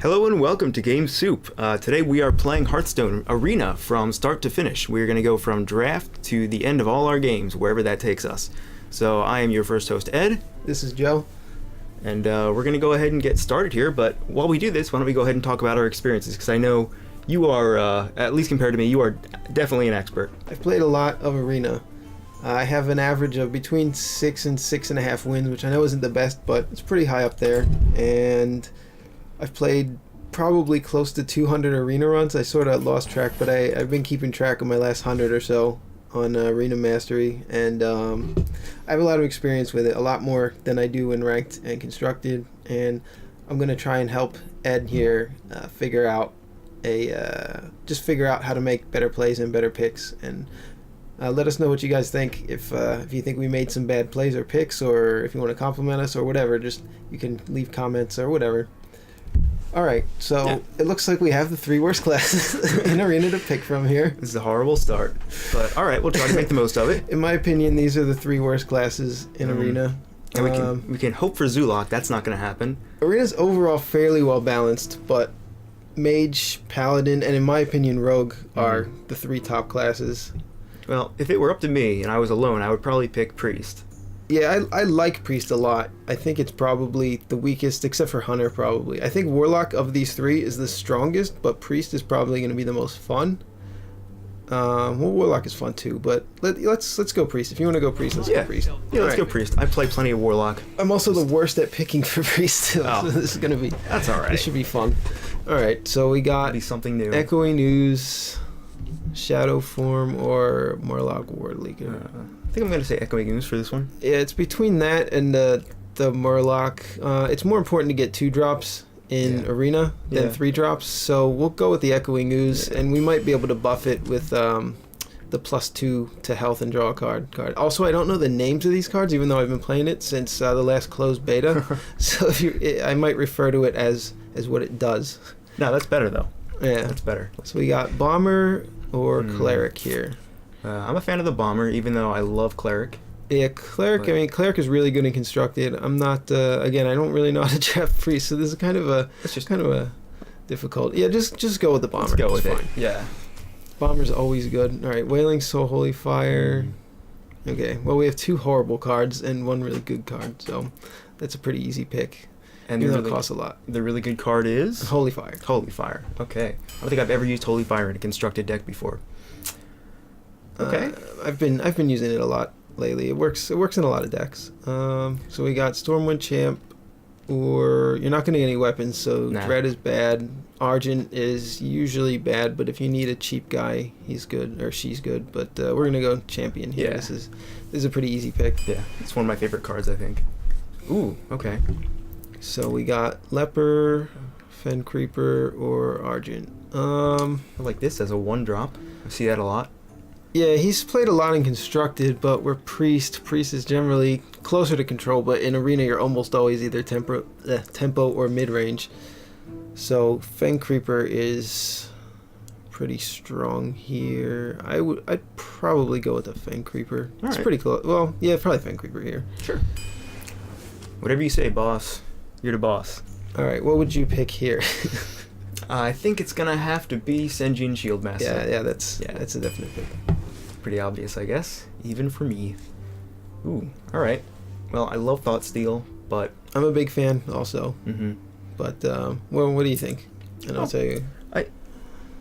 Hello and welcome to Game Soup. Today we are playing Hearthstone Arena from start to finish. We're going to go from draft to the end of all our games, wherever that takes us. So I am your first host, Ed. This is Joe. And we're going to go ahead and get started here, but while we do this, why don't we go ahead and talk about our experiences, because I know you are, at least compared to me, you are definitely an expert. I've played a lot of Arena. I have an average of between 6 and 6.5 wins, which I know isn't the best, but it's pretty high up there. And I've played probably close to 200 Arena runs. I sort of lost track, but I've been keeping track of my last 100 or so on Arena Mastery, and I have a lot of experience with it, a lot more than I do in Ranked and Constructed, and I'm going to try and help Ed here figure out how to make better plays and better picks, and let us know what you guys think. If you think we made some bad plays or picks, or if you want to compliment us or whatever, just you can leave comments or whatever. Alright, so yeah. It looks like we have the 3 worst classes in Arena to pick from here. This is a horrible start, but alright, we'll try to make the most of it. In my opinion, these are the 3 worst classes in Arena. And we can hope for Zulok. That's not going to happen. Arena's overall fairly well balanced, but Mage, Paladin, and in my opinion Rogue are the 3 top classes. Well, if it were up to me and I was alone, I would probably pick Priest. Yeah, I like Priest a lot. I think it's probably the weakest, except for Hunter, probably. I think Warlock of these 3 is the strongest, but Priest is probably going to be the most fun. Well, Warlock is fun too, but let's go Priest. If you want to go Priest, let's go Priest. Yeah, let's go Priest. I play plenty of Warlock. I'm also the worst at picking for Priest too, so this is going to be... That's alright. This should be fun. Alright, so we got... Be something new. Echoing Ooze, Shadow Form, or Murloc Ward Leaker. I think I'm going to say Echoing Ooze for this one. Yeah, it's between that and the Murloc. It's more important to get 2 drops in Arena than 3 drops, so we'll go with the Echoing Ooze, and we might be able to buff it with the +2 to health and draw a card. Also, I don't know the names of these cards, even though I've been playing it since the last closed beta, so I might refer to it as what it does. No, that's better though. Yeah, that's better. So we got Bomber or Cleric here. I'm a fan of the Bomber, even though I love Cleric. Yeah, Cleric. I mean, Cleric is really good and constructed. I'm not. Again, I don't really know how to draft Priest, so this is kind of a difficult. Yeah, just go with the Bomber. Let's go with it. Yeah. Bomber's always good. All right, Wailing Soul, Holy Fire. Okay, well we have 2 horrible cards and 1 really good card, so that's a pretty easy pick. And it costs a lot. The really good card is Holy Fire. Holy Fire. Okay. I don't think I've ever used Holy Fire in a constructed deck before. Okay. I've been using it a lot lately. It works in a lot of decks. So we got Stormwind Champ, or you're not going to get any weapons, so Dread is bad. Argent is usually bad, but if you need a cheap guy, he's good, or she's good. But we're going to go Champion here. Yeah. This is a pretty easy pick. Yeah, it's one of my favorite cards, I think. Ooh, okay. So we got Leper, Fen Creeper, or Argent. I like this as a 1-drop. I see that a lot. Yeah, he's played a lot in Constructed, but we're Priest. Priest is generally closer to control, but in Arena you're almost always either tempo or mid-range. So Fen Creeper is pretty strong here. I'd probably go with the Fen Creeper. It's pretty close. Well, yeah, probably Fen Creeper here. Sure. Whatever you say, boss. You're the boss. Alright, what would you pick here? I think it's gonna have to be Senjin Shieldmaster. Yeah, that's a definite pick. Pretty obvious, I guess, even for me. Ooh, all right. Well, I love Thought Steal, but I'm a big fan also. But well, what do you think? And I'll tell you.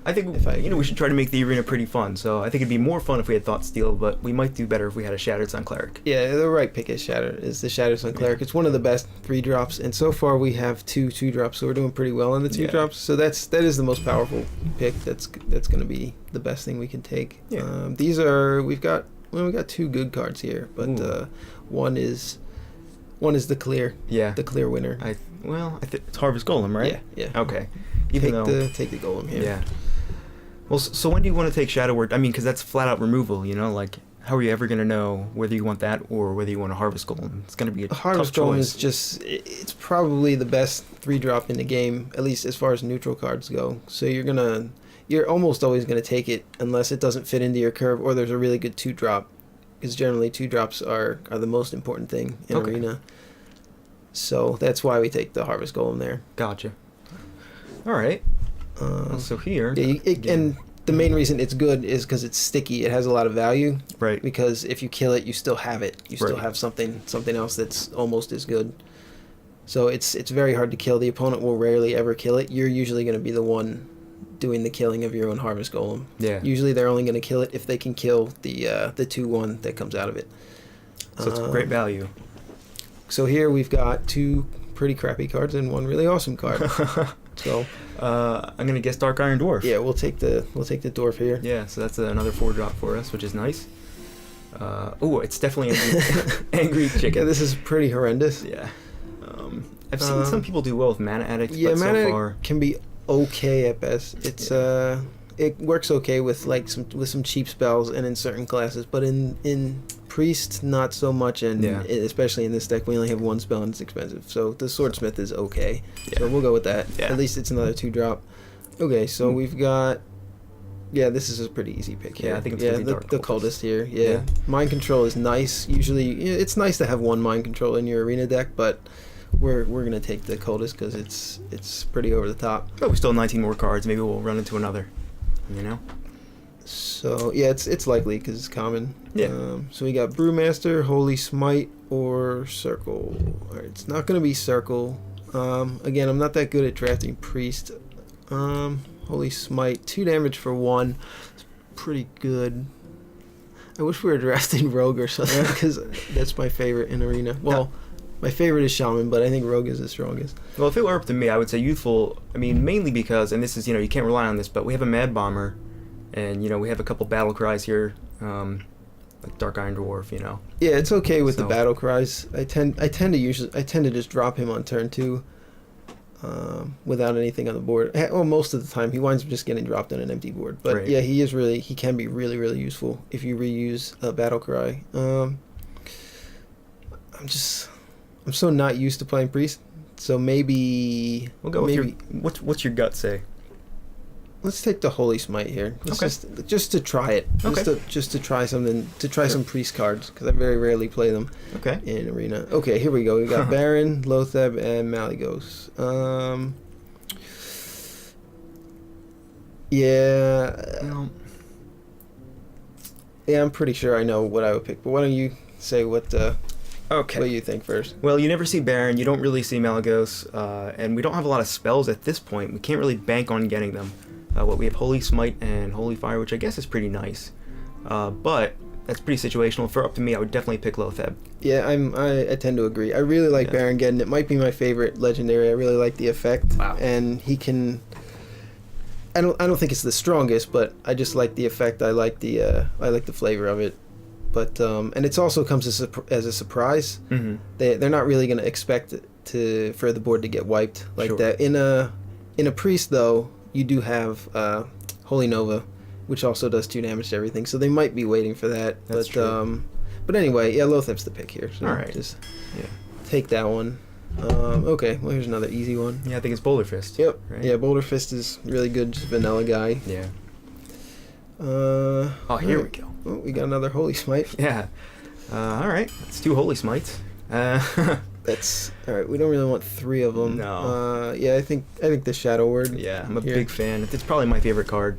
I think we should try to make the arena pretty fun. So I think it'd be more fun if we had Thought Steal, but we might do better if we had a Shattered Sun Cleric. Yeah, the right pick is the Shattered Sun Cleric. It's one of the best 3 drops, and so far we have 2 drops, so we're doing pretty well on the 2 drops. So that is the most powerful pick. That's going to be the best thing we can take. Yeah. We got 2 good cards here, but one is the clear. Yeah. The clear winner. It's Harvest Golem, right? Yeah. Okay. Take the Golem here. Yeah. Well, so when do you want to take Shadow Word? I mean, because that's flat out removal, like, how are you ever going to know whether you want that or whether you want a Harvest Golem? It's going to be a Harvest tough Golem choice. it's probably the best 3-drop in the game, at least as far as neutral cards go. So you're almost always going to take it unless it doesn't fit into your curve or there's a really good 2-drop, because generally 2-drops are the most important thing in Arena. So that's why we take the Harvest Golem there. Gotcha. All right. Uh, So here. yeah, and the main reason it's good is because it's sticky. It has a lot of value. Right. Because if you kill it, you still have it. You still Right. have something else that's almost as good. So it's very hard to kill. The opponent will rarely ever kill it. You're usually going to be the one doing the killing of your own harvest golem. Yeah. Usually they're only going to kill it if they can kill the 2/1 that comes out of it. So it's great value. So here we've got 2 pretty crappy cards and 1 really awesome card. So I'm gonna guess Dark Iron Dwarf. yeah, we'll take the dwarf here. Yeah. So that's another 4-drop for us, which is nice. Oh, it's definitely angry chicken. Yeah, this is pretty horrendous. Yeah. I've seen some people do well with Mana Addict, Yeah, but Mana so far, can be okay at best. It's it works okay with like some cheap spells and in certain classes, but in priest not so much, and Yeah. especially in this deck we only have 1 spell and it's expensive. So the swordsmith is okay. Yeah. So we'll go with that. Yeah. At least it's another 2-drop. Okay, so we've got. Yeah, this is a pretty easy pick here. Yeah, I think it's gonna be the, Dark the Cultist. cultist here. Yeah. Yeah. Mind control is nice. Usually, it's nice to have 1 mind control in your arena deck, but we're gonna take the cultist because it's pretty over the top. but we still have 19 more cards. Maybe we'll run into another. You know. So yeah, it's likely because it's common. Yeah. So we got Brewmaster, Holy Smite, or Circle. All right, it's not gonna be Circle. Again, I'm not that good at drafting Priest. Holy Smite, 2 damage for 1. It's pretty good. I wish we were drafting Rogue or something because that's my favorite in Arena. Well, my favorite is Shaman, but I think Rogue is the strongest. Well, if it were up to me, I would say Youthful. I mean, mainly because, and this is, you can't rely on this, but we have a Mad Bomber, and we have a couple battle cries here, like Dark Iron Dwarf. Yeah, it's okay with the So- battle cries. I tend to just drop him on turn 2. Without anything on the board. Well, most of the time he winds up just getting dropped on an empty board. But Right. yeah, he can be really, really useful if you reuse a battle cry. I'm so not used to playing priest. So maybe We'll go with maybe what's your gut say? let's take the Holy Smite here. Okay. Just to try it. Okay. Just to try something. To try some priest cards because I very rarely play them Okay. in Arena. Okay, here we go. We got Baron, Lotheb, and Malygos. Yeah. Well, Yeah, I'm pretty sure I know what I would pick. But why don't you say what okay. you think first? Well, you never see Baron, you don't really see Malygos, and we don't have a lot of spells at this point. We can't really bank on getting them. We have Holy Smite and Holy Fire, which I guess is pretty nice. But that's pretty situational. If it were up to me, I would definitely pick Lotheb. Yeah, I tend to agree. I really like Yeah. Baron Geddon. It might be my favorite legendary. I really like the effect. Wow. And he can. I don't think it's the strongest, but I just like the effect. I like the flavor of it. But and it also comes as a surprise. Mm-hmm. They're not really going to expect for the board to get wiped like Sure. that. In a priest though, you do have Holy Nova, which also does 2 damage to everything. So they might be waiting for that. That's but true. but anyway, yeah, Lotheb's the pick here. So All right. just Yeah. take that one. Okay, well here's another easy one. Yeah, I think it's Boulder Fist. Yep. Right? Yeah, Boulder Fist is really good, just vanilla guy. Yeah. Oh, Here we go. Oh, we got another Holy Smite. Yeah. All right. That's 2 Holy Smites. That's all right. We don't really want 3 of them. No. Yeah, I think the Shadow Word. Yeah, I'm a here. big fan. It's probably my favorite card.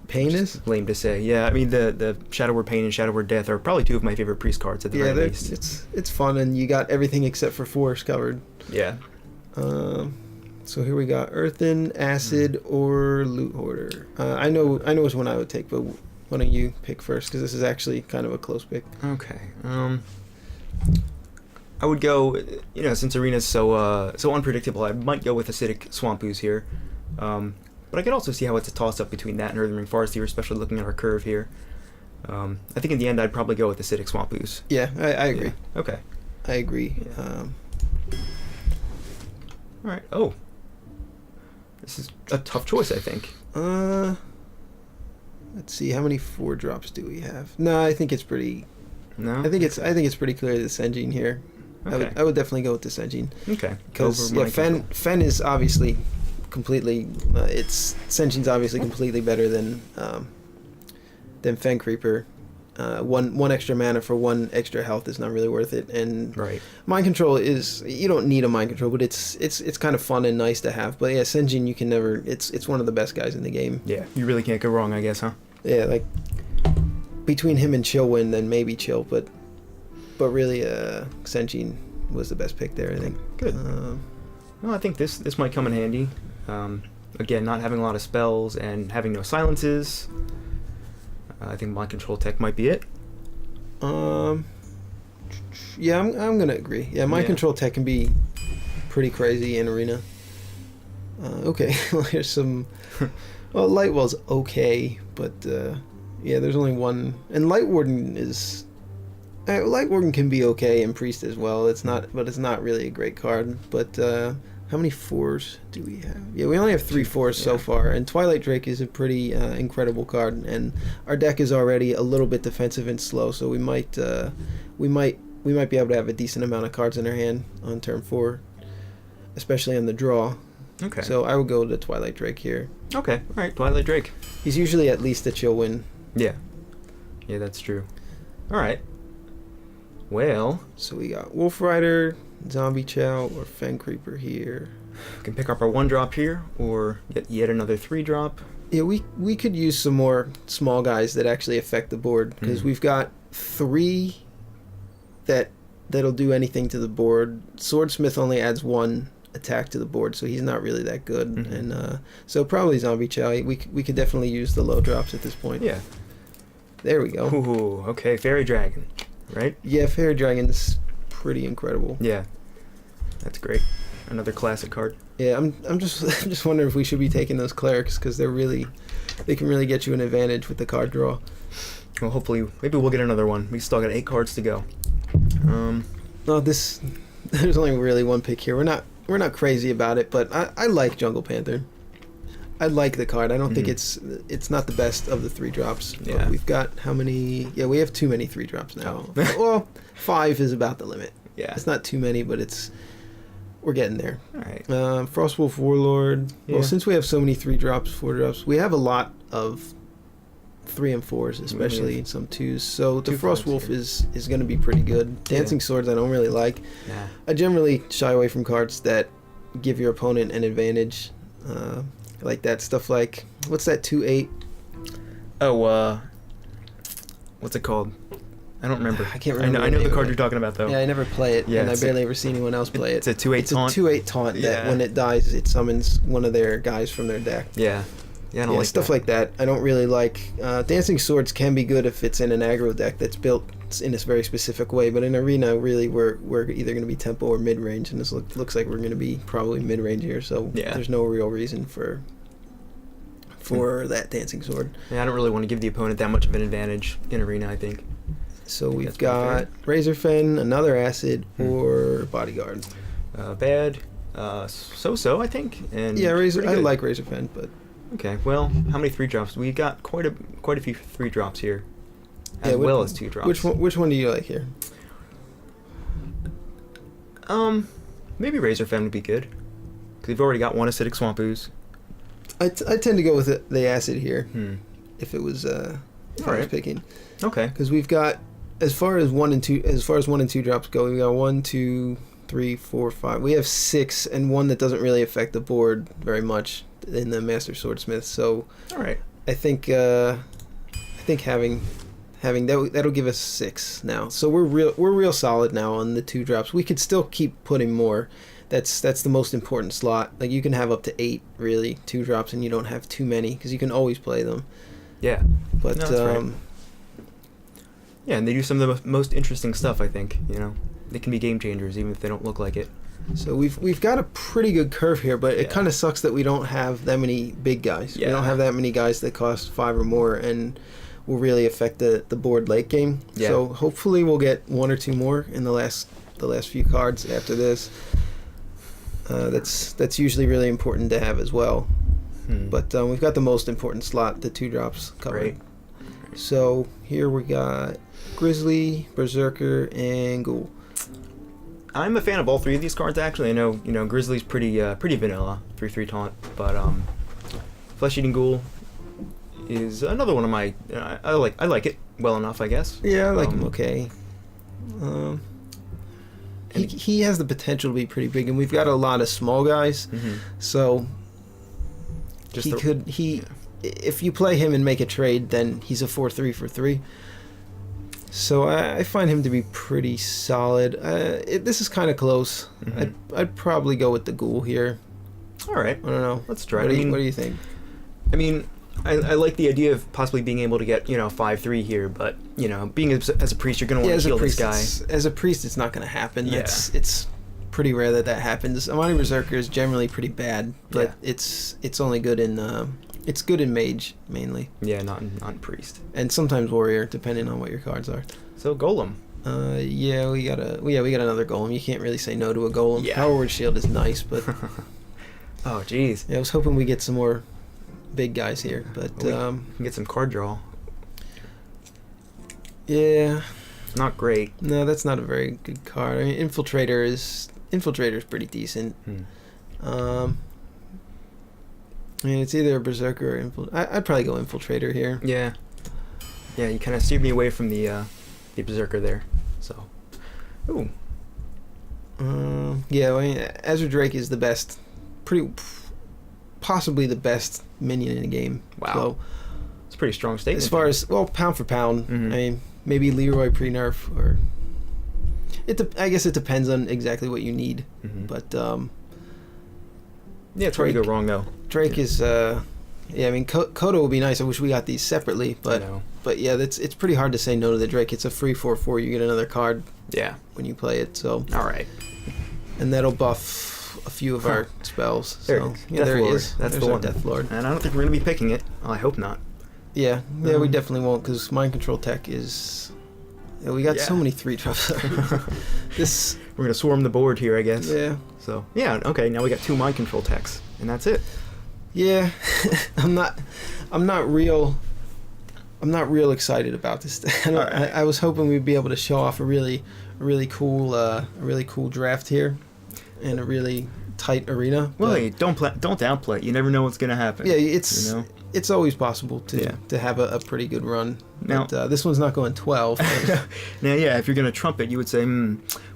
Pain is. Lame to say. Yeah, I mean the Shadow Word Pain and Shadow Word Death are probably 2 of my favorite priest cards at the Yeah, very least. it's fun, and you got everything except for force covered. Yeah. So here we got Earthen, Acid, or Loot Hoarder. I know which one I would take, but why don't you pick first? Because this is actually kind of a close pick. Okay. I would go. Since Arena's so unpredictable, I might go with Acidic Swamp Ooze here. But I could also see how it's a toss-up between that and Earthen Ring Forest here, especially looking at our curve here. I think in the end I'd probably go with Acidic Swamp Ooze. Yeah, I agree. Yeah. Okay. I agree. Yeah. All right. Oh. This is a tough choice, I think. Let's see, how many 4-drops do we have? No, I think it's pretty. No. I think it's pretty clear the Senjin here. Okay. I would definitely go with the Senjin. Okay. Because Over yeah, mind control. Fen is obviously completely. Senjin's obviously completely better than Fen Creeper, one extra mana for one extra health is not really worth it. And Right. mind control is, you don't need a mind control, but it's kind of fun and nice to have. But yeah, Senjin, you can never. It's one of the best guys in the game. Yeah, you really can't go wrong, I guess, huh? Yeah, like between him and Chillwind, then maybe Chill, but really, Senjin was the best pick there, I think. Good. Well, I think this might come in handy. Again, not having a lot of spells and having no silences. I think mind control tech might be it. Yeah, I'm gonna agree. Yeah, mind control tech can be pretty crazy in Arena. Okay, well, here's some. Well, Lightwell's okay, but yeah, there's only one, and Light Warden is. Light Warden can be okay in Priest as well. It's not, but it's not really a great card. But how many 4s do we have? Yeah, we only have 3 4s so far, and Twilight Drake is a pretty incredible card. And our deck is already a little bit defensive and slow, so we might be able to have a decent amount of cards in our hand on turn 4, especially on the draw. Okay. So I will go to Twilight Drake here. Okay. All right. Twilight Drake. He's usually at least a chill win. Yeah. Yeah, that's true. All right. Well, so we got Wolf Rider, Zombie Chow, or Fen Creeper here. We can pick up our 1-drop here, or get yet another 3-drop. Yeah, we could use some more small guys that actually affect the board, because we've got 3 that'll do anything to the board. Swordsmith only adds 1 attack to the board, so he's not really that good. And so probably Zombie Chow. We could definitely use the low drops at this point. Yeah. There we go. Ooh, okay, Fairy Dragon, right? Yeah, Fairy Dragon's pretty incredible. Yeah, that's great. Another classic card. Yeah, I'm just wondering if we should be taking those clerics, because they can really get you an advantage with the card draw. Well, hopefully, maybe we'll get another one. We still got 8 cards to go. No, there's only really one pick here. We're not crazy about it, but I like Jungle Panther. I like the card. I don't think it's not the best of the 3-drops. Yeah. We've got how many? Yeah, we have too many 3-drops now. Well, 5 is about the limit. Yeah. It's not too many, but we're getting there. All right. Frostwolf Warlord. Yeah. Well, since we have so many 3-drops, 4-drops, we have a lot of 3 and 4s, especially in some 2s. So the Frostwolf is going to be pretty good. Dancing Swords I don't really like. Nah. I generally shy away from cards that give your opponent an advantage. Like that stuff like, what's that 2/8? Oh, what's it called? I don't remember. I can't remember. I know the card you're talking about, though. Yeah, I never play it, Yeah, and I barely ever see anyone else play it. It's a 2/8 taunt. It's a 2/8 taunt that when it dies, it summons one of their guys from their deck. Yeah. Yeah, I don't like stuff that. like that. I don't really like. Dancing Swords can be good if it's in an aggro deck that's built in this very specific way, but in Arena, really, we're either going to be tempo or mid-range, and this looks like we're going to be probably mid-range here, so there's no real reason for that Dancing Sword. Yeah, I don't really want to give the opponent that much of an advantage in Arena, I think. So we've got Razorfen, another Acid, or Bodyguard. Bad. So-so, I think. And yeah, I like Razorfen, but... Okay, well, how many 3-drops? We got quite a few 3-drops here, as well as 2-drops. Which one do you like here? Maybe Razorfen would be good, because we've already got 1 Acidic Swamp Ooze. I tend to go with the Acid here, if it was I was picking. Okay. Because we've got, as far as 1 and 2 drops go, we got 1, 2, 3, 4, 5. We have 6, and 1 that doesn't really affect the board very much in the Master Swordsmith. So, all right. I think having that'll give us 6 now. So we're real solid now on the 2 drops. We could still keep putting more. That's the most important slot. Like, you can have up to 8 really 2 drops, and you don't have too many because you can always play them. Yeah. But no, that's right. Yeah, and they do some of the most interesting stuff, I think. You know, they can be game changers even if they don't look like it. So we've got a pretty good curve here, but it kind of sucks that we don't have that many big guys. Yeah. We don't have that many guys that cost 5 or more and will really affect the board late game. Yeah. So hopefully we'll get 1 or 2 more in the last few cards after this. That's usually really important to have as well. But we've got the most important slot, the 2 drops covered. Great. So here we got Grizzly, Berserker, and Ghoul. I'm a fan of all 3 of these cards, actually. I know, Grizzly's pretty vanilla, 3/3 taunt, but Flesh Eating Ghoul is another one of my. I like it well enough, I guess. Yeah, I like him okay. He has the potential to be pretty big, and we've got a lot of small guys, so if you play him and make a trade, then he's a 4/3 for 3. So I find him to be pretty solid. This is kind of close. I'd probably go with the Ghoul here. All right. I don't know. Let's try. What do you think? I mean, I like the idea of possibly being able to get 5/3 here, but being as a priest, you're going to want to kill this guy. As a priest, it's not going to happen. Yeah. It's pretty rare that happens. Amani Berserker is generally pretty bad, but it's only good in it's good in mage mainly. Yeah, not in priest. And sometimes warrior, depending on what your cards are. So golem. Yeah, we got another golem. You can't really say no to a golem. Yeah. Power Word Shield is nice, but oh jeez. Yeah, I was hoping we get some more big guys here, but we can get some card draw. Yeah. Not great. No, that's not a very good card. I mean, Infiltrator is pretty decent. I mean, it's either a Berserker or I'd probably go Infiltrator here. Yeah. Yeah, you kind of steered me away from the Berserker there. So, ooh. Yeah, I mean, Ezra Drake is the best, possibly the best minion in the game. Wow. So, it's a pretty strong statement. as far as, pound for pound, I mean, maybe Leroy pre-nerf, or I guess it depends on exactly what you need. But yeah, it's hard to go wrong though. Drake is I mean, Kodo would be nice. I wish we got these separately, but yeah, it's pretty hard to say no to the Drake. It's a free 4/4. You get another card. Yeah. When you play it, so all right. And that'll buff a few of our spells. There, so yeah, there Lord. he is. That's There's the our one. Death Lord. And I don't think we're gonna be picking it. Oh, I hope not. Yeah, we definitely won't, because Mind Control Tech is. Yeah, we got so many 3-drops. We're gonna swarm the board here, I guess. Yeah. So yeah, okay. Now we got 2 Mind Control techs, and that's it. Yeah, I'm not real excited about this. I was hoping we'd be able to show off a really cool draft here, and a really tight arena. Well, hey, don't downplay it. You never know what's gonna happen. Yeah, it's always possible to have a pretty good run. Now, but, this one's not going 12. Now, yeah, if you're gonna trumpet, you would say,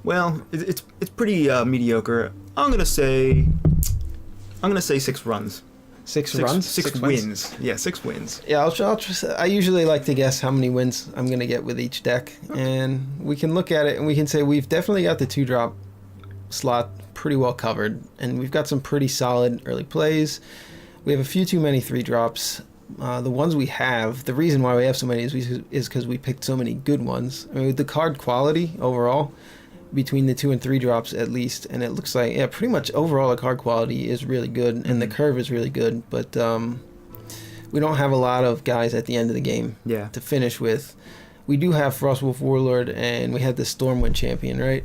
well, it's pretty mediocre. I'm gonna say 6 runs. Six runs? 6 wins. Yeah, 6 wins. Yeah, I usually like to guess how many wins I'm going to get with each deck. Okay. And we can look at it and we can say we've definitely got the 2-drop slot pretty well covered. And we've got some pretty solid early plays. We have a few too many 3-drops. The ones we have, the reason why we have so many is because we picked so many good ones. I mean, with the card quality overall, between the 2 and 3 drops at least, and it looks like pretty much overall the card quality is really good, and the curve is really good, but we don't have a lot of guys at the end of the game to finish with. We do have Frostwolf Warlord, and we had the Stormwind Champion, right?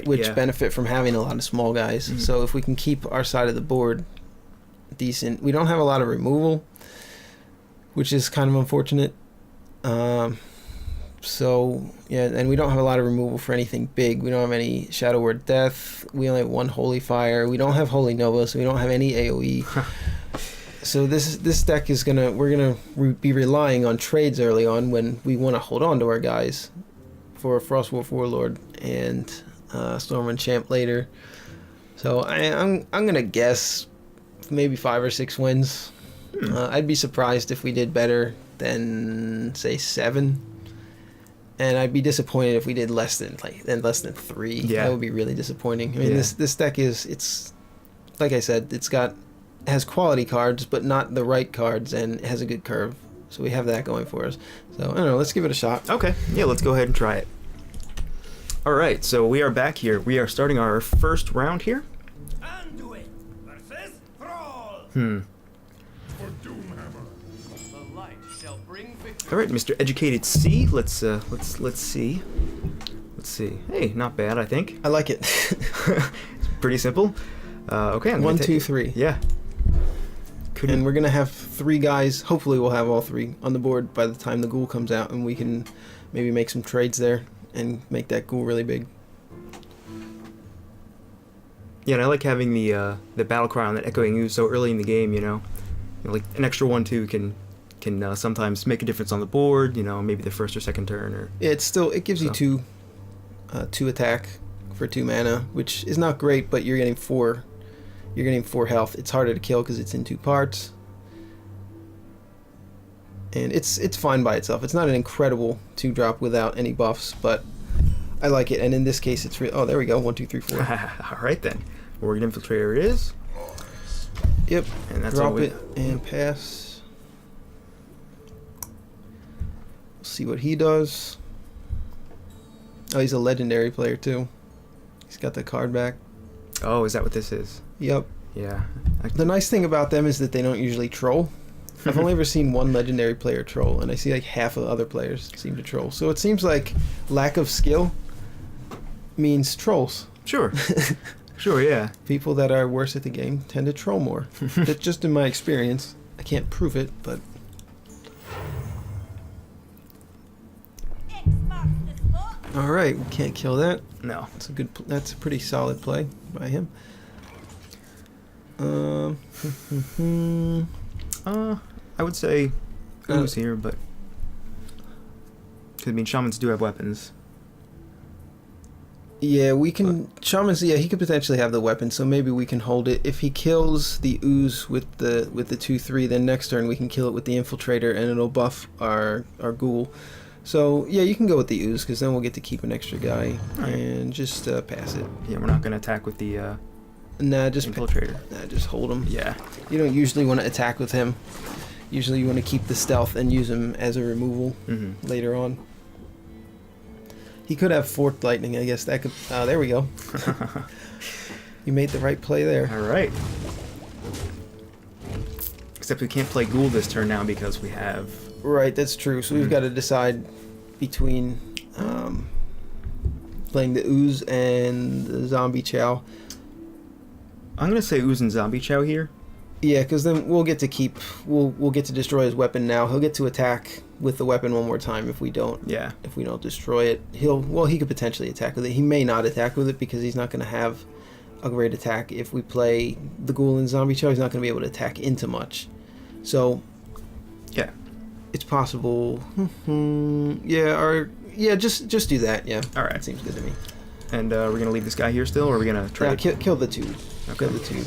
Which benefit from having a lot of small guys. So if we can keep our side of the board decent, we don't have a lot of removal, which is kind of unfortunate. So, yeah, and we don't have a lot of removal for anything big. We don't have any Shadow Word Death. We only have 1 Holy Fire. We don't have Holy Nova, so we don't have any AoE. So this deck is we're gonna be relying on trades early on when we want to hold on to our guys for Frostwolf Warlord and Stormwind Champ later. So I'm gonna guess maybe 5 or 6 wins. I'd be surprised if we did better than say 7. And I'd be disappointed if we did less than 3. Yeah. That would be really disappointing. I mean, this deck it's like I said, it has quality cards, but not the right cards, and it has a good curve. So we have that going for us. So I don't know. Let's give it a shot. Okay. Yeah, let's go ahead and try it. All right. So we are back here. We are starting our first round here. Anduin versus Thrall. All right, Mr. Educated C. Let's see. Let's see. Hey, not bad, I think. I like it. It's pretty simple. Okay, I'm 1, 2, 3. Yeah. And we're gonna have 3 guys. Hopefully, we'll have all 3 on the board by the time the Ghoul comes out, and we can maybe make some trades there and make that Ghoul really big. Yeah, and I like having the battle cry on that Echoing Ooze so early in the game. Like an extra 1/2 can can sometimes make a difference on the board. You know, maybe the first or second turn. Or It gives you So. two attack for 2 mana, which is not great, but you're getting 4. You're getting 4 health. It's harder to kill because it's in 2 parts, and it's fine by itself. It's not an incredible 2-drop without any buffs, but I like it. And in this case, it's oh, there we go. 1, 2, 3, 4. All right then, Worried Infiltrator it is. Yep. And that's all Drop we. it and pass. See what he does. Oh, he's a legendary player too. He's got the card back. Oh, is that what this is? Yep. Yeah. The nice thing about them is that they don't usually troll. I've only ever seen one legendary player troll, and I see like half of other players seem to troll. So it seems like lack of skill means trolls. Sure. Sure. Yeah. People that are worse at the game tend to troll more. That's just in my experience. I can't prove it, but all right, we can't kill that. No. That's a pretty solid play by him. I would say Uh, Ooze here, but because I mean shamans do have weapons. Yeah, we can shamans. Yeah, he could potentially have the weapon, so maybe we can hold it. If he kills the ooze with the 2/3, then next turn we can kill it with the infiltrator, and it'll buff our ghoul. So yeah, you can go with the ooze because then we'll get to keep an extra guy Alright. and just pass it. Yeah, we're not gonna attack with the Nah, just infiltrator. just hold him. Yeah. You don't usually want to attack with him. Usually you want to keep the stealth and use him as a removal Mm-hmm. later on. He could have forked lightning, I guess. That could. There we go. You made the right play there. All right. Except we can't play ghoul this turn now because we have. Right, that's true. So we've got to decide between playing the ooze and the zombie chow. I'm gonna say Ooze and Zombie Chow here. Yeah, because then we'll get to keep. We'll get to destroy his weapon now. He'll get to attack with the weapon one more time if we don't. Yeah. If we don't destroy it, he could potentially attack with it. He may not attack with it because he's not going to have a great attack. If we play the ghoul and zombie chow, he's not going to be able to attack into much. So Yeah. it's possible. Just do that. Yeah. All right. That seems good to me. And we're gonna leave this guy here still, or are we gonna trade? Kill the 2. Okay. Kill the 2.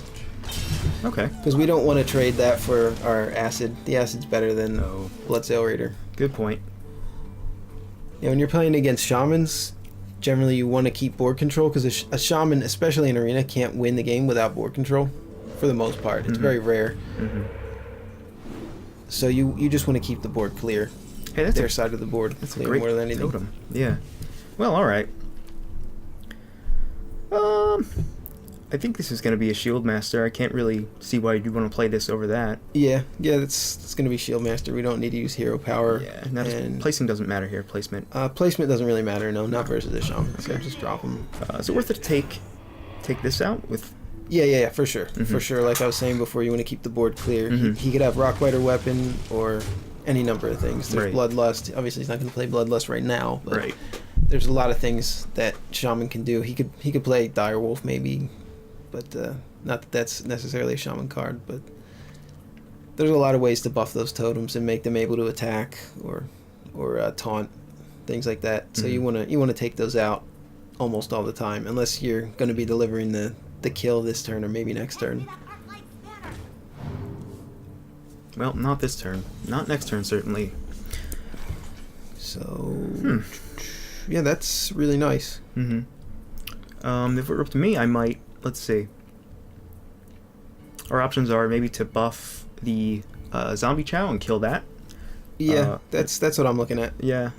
Okay. Because we don't want to trade that for our acid. The acid's better than No. Bloodsail Raider. Good point. Yeah, when you're playing against shamans, generally you want to keep board control because a shaman, especially in arena, can't win the game without board control. For the most part, it's very rare. Mm-hmm. So you just want to keep the board clear. Hey, that's Their side of the board that's a clear great more than anything. totem. Yeah. Well, all right. I think this is going to be a Shield Master. I can't really see why you'd want to play this over that. Yeah, that's going to be Shield Master. We don't need to use hero power. Yeah. Now, and placing doesn't matter here. Placement. placement doesn't really matter. No, not versus a shaman. So Okay. just drop them. Is it worth it to take this out with? Yeah, for sure. Mhm. For sure. Like I was saying before, you want to keep the board clear. Mhm. He could have Rockbiter weapon or any number of things. There's Right. Bloodlust. Obviously, he's not going to play Bloodlust right now, but Right. there's a lot of things that Shaman can do. He could play Direwolf maybe, but not that that's necessarily a Shaman card. But there's a lot of ways to buff those totems and make them able to attack or taunt, things like that. So Mhm. you wanna take those out almost all the time, unless you're going to be delivering the kill this turn or maybe next turn. Well, not this turn. Not next turn, certainly. So yeah, that's really nice. Mm-hmm. If it were up to me, I might. Let's see. Our options are maybe to buff the zombie chow and kill that. Yeah, that's what I'm looking at. Yeah.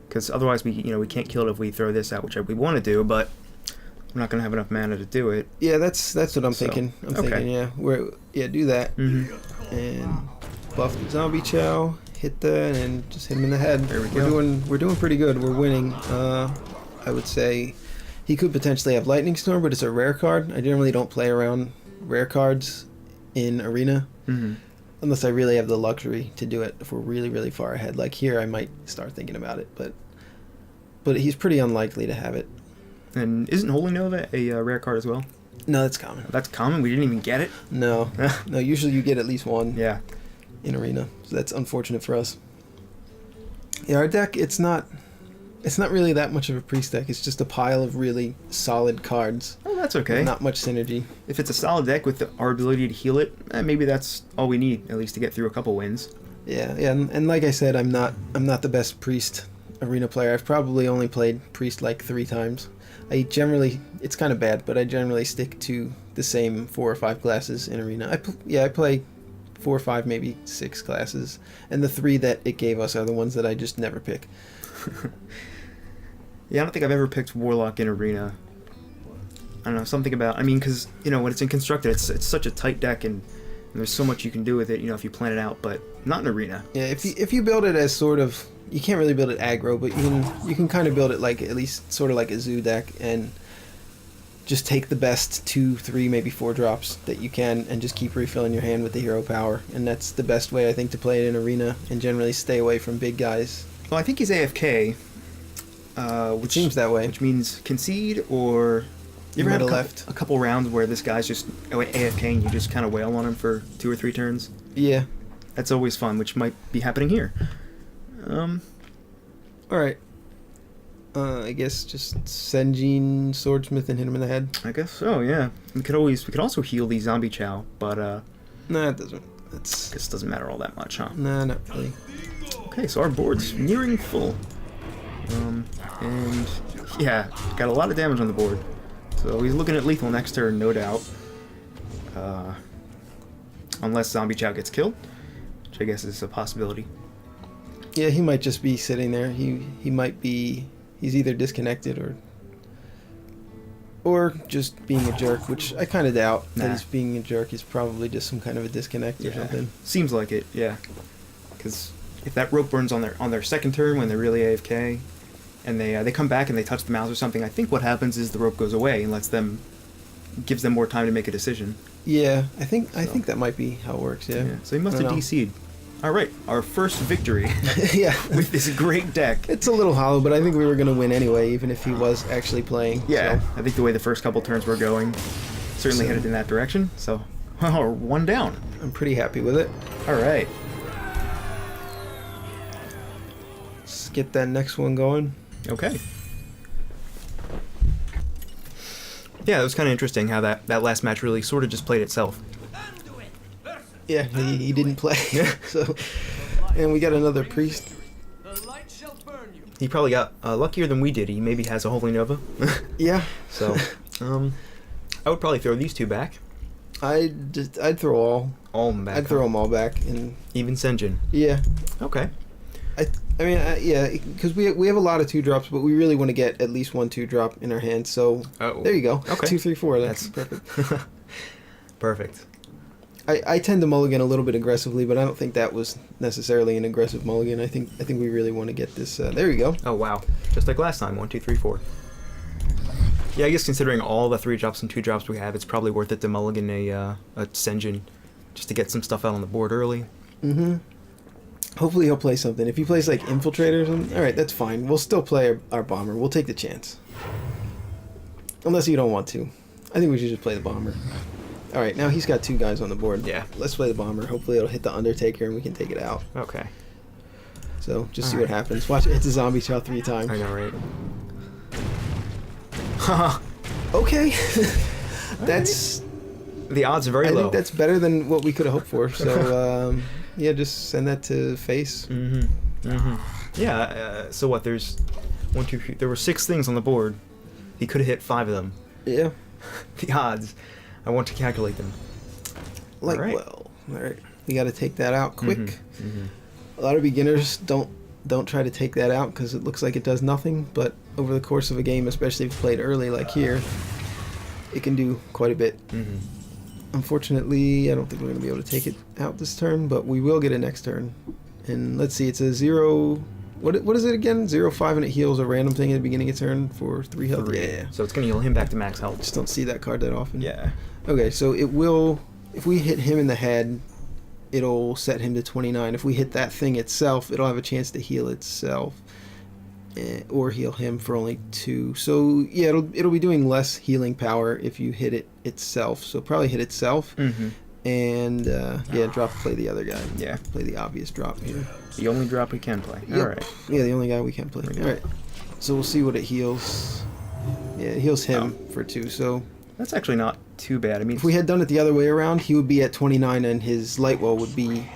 Because otherwise, we can't kill it if we throw this out, which we want to do, but we're not gonna have enough mana to do it. Yeah, that's what I'm So, thinking. I'm okay. thinking, do that Mm-hmm. and buff the zombie chow, hit that, and just hit him in the head. There we We're doing pretty good. We're winning. I would say he could potentially have Lightning Storm, but it's a rare card. I generally don't play around rare cards in arena Mm-hmm. unless I really have the luxury to do it. If we're really really far ahead, like here, I might start thinking about it, but he's pretty unlikely to have it. And isn't Holy Nova a rare card as well? No, that's common. That's common. We didn't even get it. No, no. Usually you get at least one. Yeah. in Arena. So that's unfortunate for us. Yeah, our deck, it's not really that much of a priest deck. It's just a pile of really solid cards. Oh, that's okay. Not much synergy. If it's a solid deck with our ability to heal it, maybe that's all we need, at least to get through a couple wins. Yeah, and like I said, I'm not the best priest Arena player. I've probably only played priest like 3 times. It's kind of bad, but I generally stick to the same 4 or 5 classes in Arena. I play 4 or 5, maybe 6 classes, and the 3 that it gave us are the ones that I just never pick. Yeah, I don't think I've ever picked Warlock in Arena. I don't know, something about, because, when it's in Constructed, it's such a tight deck, and there's so much you can do with it, if you plan it out, but not in Arena. Yeah, if you build it as sort of, you can't really build it aggro, but you can kind of build it like, at least sort of like a zoo deck, and just take the best 2, 3, maybe 4 drops that you can, and just keep refilling your hand with the hero power, and that's the best way, I think, to play it in Arena, and generally stay away from big guys. Well, I think he's AFK. Which seems that way. Which means concede, or you ever had left a couple rounds where this guy's just AFK and you just kind of wail on him for 2 or 3 turns? Yeah. That's always fun, which might be happening here. Alright. I guess just Senjin Swordsmith and hit him in the head. I guess so, yeah. We could also heal the Zombie Chow, but Nah, it doesn't. this doesn't matter all that much, huh? Nah, not really. Okay, so our board's nearing full. And yeah, got a lot of damage on the board. So he's looking at lethal next turn, no doubt. Unless Zombie Chow gets killed, which I guess is a possibility. Yeah, he might just be sitting there. He might be. He's either disconnected or just being a jerk, which I kind of doubt that he's being a jerk. He's probably just some kind of a disconnect or something. Seems like it, yeah. Because if that rope burns on their second turn when they're really AFK, and they come back and they touch the mouse or something, I think what happens is the rope goes away and gives them more time to make a decision. Yeah, I think that might be how it works. Yeah. So he must have DC'd. All right, our first victory. Yeah. With this great deck. It's a little hollow, but I think we were going to win anyway, even if he was actually playing. Yeah, so. I think the way the first couple turns were going certainly headed in that direction. So, 1 down. I'm pretty happy with it. All right. Let's get that next one going. Okay. Yeah, it was kind of interesting how that last match really sort of just played itself. Yeah, he didn't play. So, and we got another priest. He probably got luckier than we did. He maybe has a Holy Nova. Yeah. So, I would probably throw these 2 back. I'd throw all them back. I'd throw them all back, and even Senjin. Yeah. Okay. Yeah, because we have a lot of 2-drops, but we really want to get at least 1 2-drop in our hand. So there you go. Okay. 2, 3, 4. That's perfect. Perfect. I tend to mulligan a little bit aggressively, but I don't think that was necessarily an aggressive mulligan. I think we really want to get this. There you go. Oh wow! Just like last time. 1, 2, 3, 4. Yeah, I guess considering all the 3-drops and 2-drops we have, it's probably worth it to mulligan a Senjin just to get some stuff out on the board early. Mm-hmm. Hopefully he'll play something. If he plays like Infiltrator or something, alright, that's fine. We'll still play our Bomber. We'll take the chance. Unless you don't want to. I think we should just play the Bomber. Alright, now he's got 2 guys on the board. Yeah. Let's play the Bomber. Hopefully it'll hit the Undertaker and we can take it out. Okay. So, just see what happens. Watch it hit the Zombie Chow 3 times. I know, right? Okay. That's... The odds are very low. I think that's better than what we could have hoped for. So, yeah, just send that to face. Mm-hmm. Mm-hmm. Yeah, so what, there's 1, 2, 3... There were 6 things on the board. He could have hit 5 of them. Yeah. The odds. I want to calculate them. Like, all right. Well, alright. We got to take that out quick. Mm-hmm. Mm-hmm. A lot of beginners don't try to take that out because it looks like it does nothing, but over the course of a game, especially if you played early like here, it can do quite a bit. Mm-hmm. Unfortunately, I don't think we're going to be able to take it out this turn, but we will get it next turn. And let's see, it's a 0... What is it again? 0-5, and it heals a random thing at the beginning of turn for 3 health. 3. Yeah. So it's going to heal him back to max health. Just don't see that card that often. Yeah. Okay, so it will... If we hit him in the head, it'll set him to 29. If we hit that thing itself, it'll have a chance to heal itself. Or heal him for only 2. So, yeah, it'll be doing less healing power if you hit it itself. So probably hit itself. Mm-hmm. and yeah, play the other guy. Yeah. Play the obvious drop here. The only drop we can play. Yep. All right. Yeah, the only guy we can play. Bring it All right. So we'll see what it heals. Yeah, it heals him for 2. So That's actually not too bad. I mean, if we had done it the other way around, he would be at 29 and his light wall would be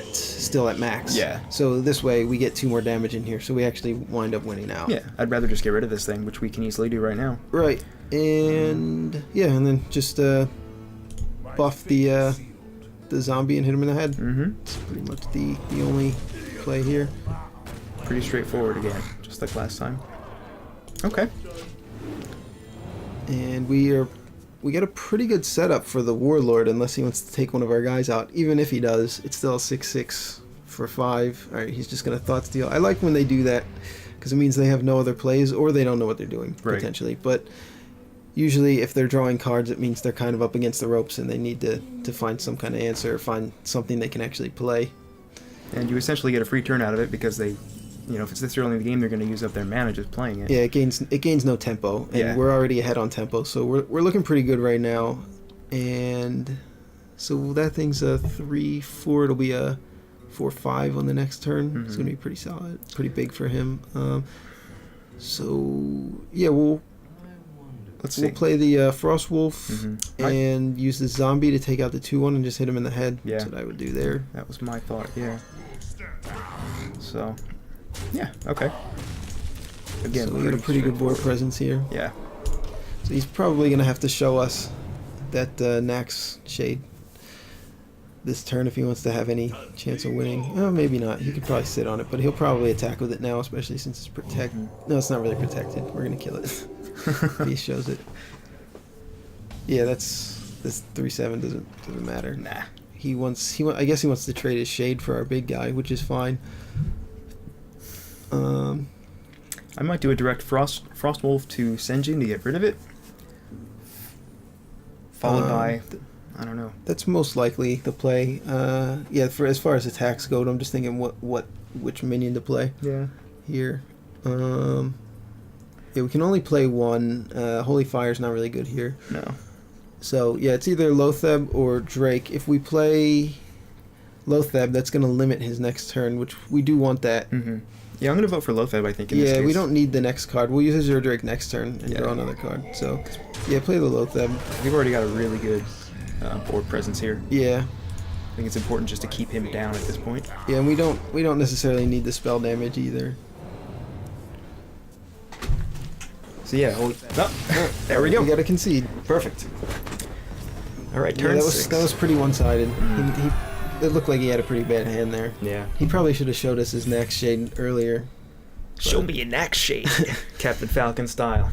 still at max. Yeah. So this way we get 2 more damage in here, so we actually wind up winning out. yeah, I'd rather just get rid of this thing, which we can easily do right now. Right. And yeah, and then just buff the zombie and hit him in the head. Mm-hmm. It's pretty much the only play here. Pretty straightforward again, just like last time. Okay. And we get a pretty good setup for the Warlord, unless he wants to take one of our guys out. Even if he does, it's still a 6/6 for 5. All right, he's just gonna thought steal. I like when they do that because it means they have no other plays or they don't know what they're doing potentially. But usually, if they're drawing cards, it means they're kind of up against the ropes and they need to find some kind of answer or find something they can actually play. And you essentially get a free turn out of it because they, you know, if it's this early in the game, they're going to use up their mana just playing it. Yeah, it gains no tempo, and Yeah. we're already ahead on tempo, so we're looking pretty good right now. And so that thing's a 3/4. It'll be a 4/5 on the next turn. It's gonna be pretty solid, pretty big for him. So yeah, we'll play the Frost Wolf and use the zombie to take out the 2/1 and just hit him in the head. Yeah. That's what I would do there. That was my thought. Yeah. So. Yeah, okay. Again, So we got a pretty good board presence here. Yeah. So he's probably going to have to show us that Nax Shade this turn if he wants to have any chance of winning. Oh, maybe not. He could probably sit on it, but he'll probably attack with it now, especially since it's protected. No, it's not really protected. We're going to kill it if he shows it. Yeah, this 3/7 doesn't matter. Nah. I guess he wants to trade his Shade for our big guy, which is fine. I might do a direct Frost Wolf to Senjin to get rid of it. Followed by, I don't know. That's most likely the play. Yeah, for as far as attacks go, I'm just thinking which minion to play. Yeah. Here. Yeah, we can only play one. Holy Fire's not really good here. No. So yeah, it's either Lotheb or Drake. If we play Lotheb, that's going to limit his next turn, which we do want that. Mm-hmm. Yeah, I'm going to vote for Lotheb, I think, in this Yeah, case. we don't need the next card. We'll use Azure Drake next turn and Yeah. draw another card. So yeah, play the Lotheb. We've already got a really good board presence here. Yeah. I think it's important just to keep him down at this point. Yeah, and we don't necessarily need the spell damage either. So yeah, there we go. We got to concede. Perfect. All right, Yeah, turn that 6. was pretty one-sided. It looked like he had a pretty bad hand there. Yeah. He probably should have showed us his next shade earlier. Show me your next shade. Captain Falcon style.